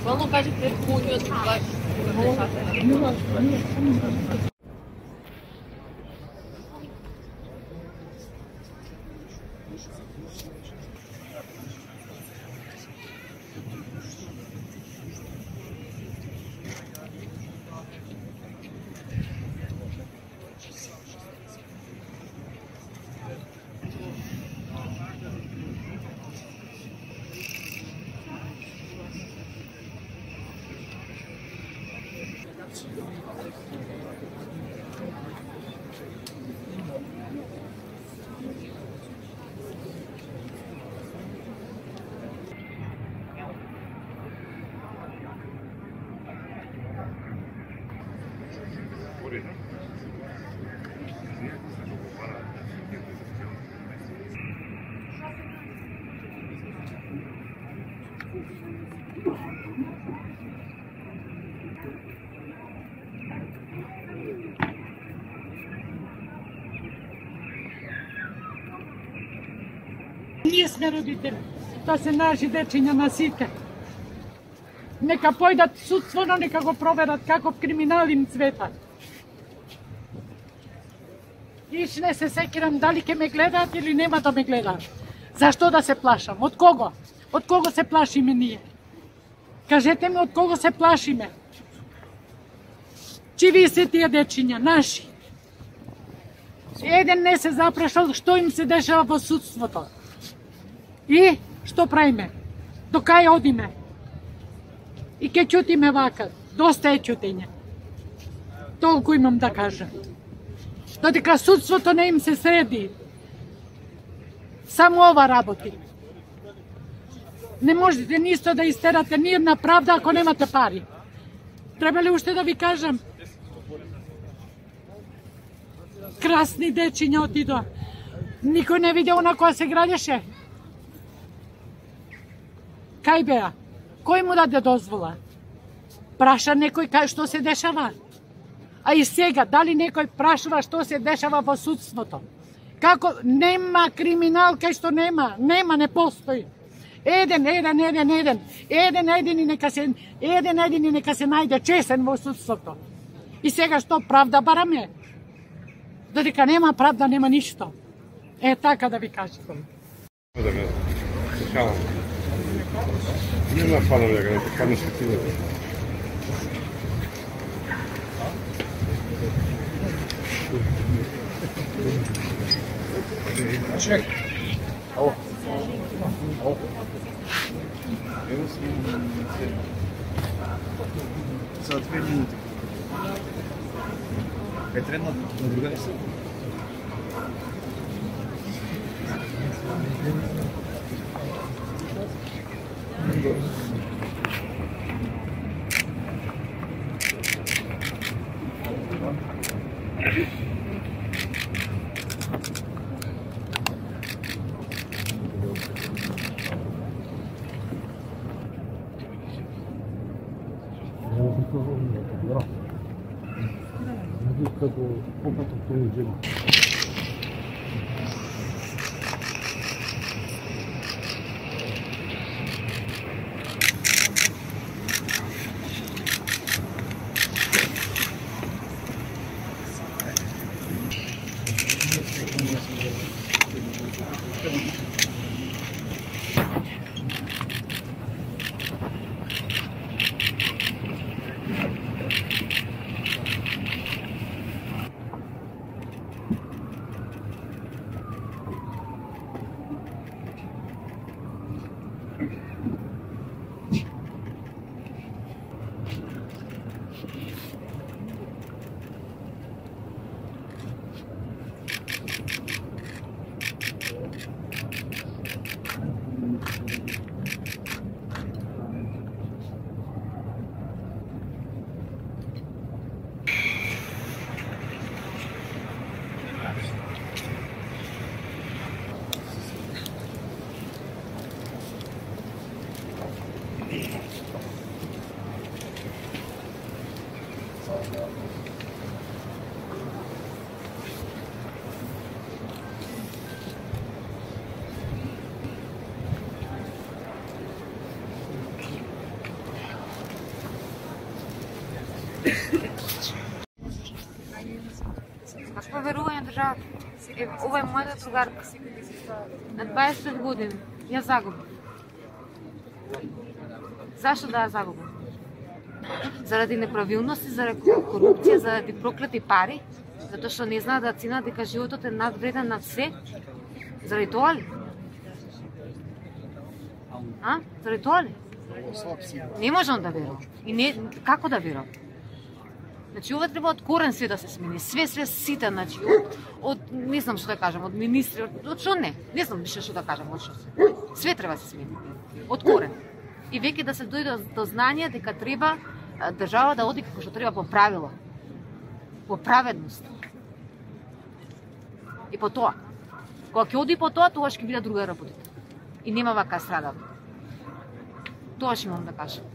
Bukvalno kaže pred kunju od vas. Ние сме родители, тоа се наши дечиња на сите. Нека појдат судствено, нека го проверат каков криминал им цвета. Иш не се секирам дали ќе ме гледаат или нема да ме гледаат. Зашто да се плашам? Од кого? Од кого се плашиме ние? Кажете ми од кого се плашиме? Чиви се тие дечиња, наши. Еден не се запрашал што им се дешава во судството. И што правиме? До кај одиме? И ке ќутиме вака. Доста е ќутење. Толку имам да кажам. Додека судството не им се среди. Само ова работи. Не можете нисто да истерате ни една правда ако немате пари. Треба ли уште да ви кажам? Красни дечиња отидоа. Никој не видео на која се градеше. Кај беа? Кој му даде дозвола? Праша некој кај што се дешава? А и сега, дали некој прашува што се дешава во судството? Како нема криминал кај што нема? Нема, не постои. Еден едини нека се најде чесен во судството. И сега што правда бараме? Додека нема правда, нема ништо. Е, така да ви кажам. Нема фанови да кажете, каде се отидете? Чек. Ало. За 2 минути. Е тренна на друга не се? Аз поверувам на државата. Ова е мојата другарка. На 20 години ја загубив. Зашто да ја загубам? Заради неправилности, заради корупција, заради проклети пари, затоа што не знаат да ценат дека животот е надвреден над се. Заради тоа ли? Заради тоа ли? Не можам да верувам. И не, како да верувам? Значи, ова треба од корен све да се смени. Све сите, значи, од не знам што да кажам, од министри, од што не знам више што да кажам, од што се. Све треба да се смени. Од корен. И веќе да се дојде до знање дека треба држава да оди како што треба по правило. По праведност. И по тоа. Кога ќе оди по тоа, тогаш ќе биде друга работа. И нема вака страдам. Тоа што имам да кажам.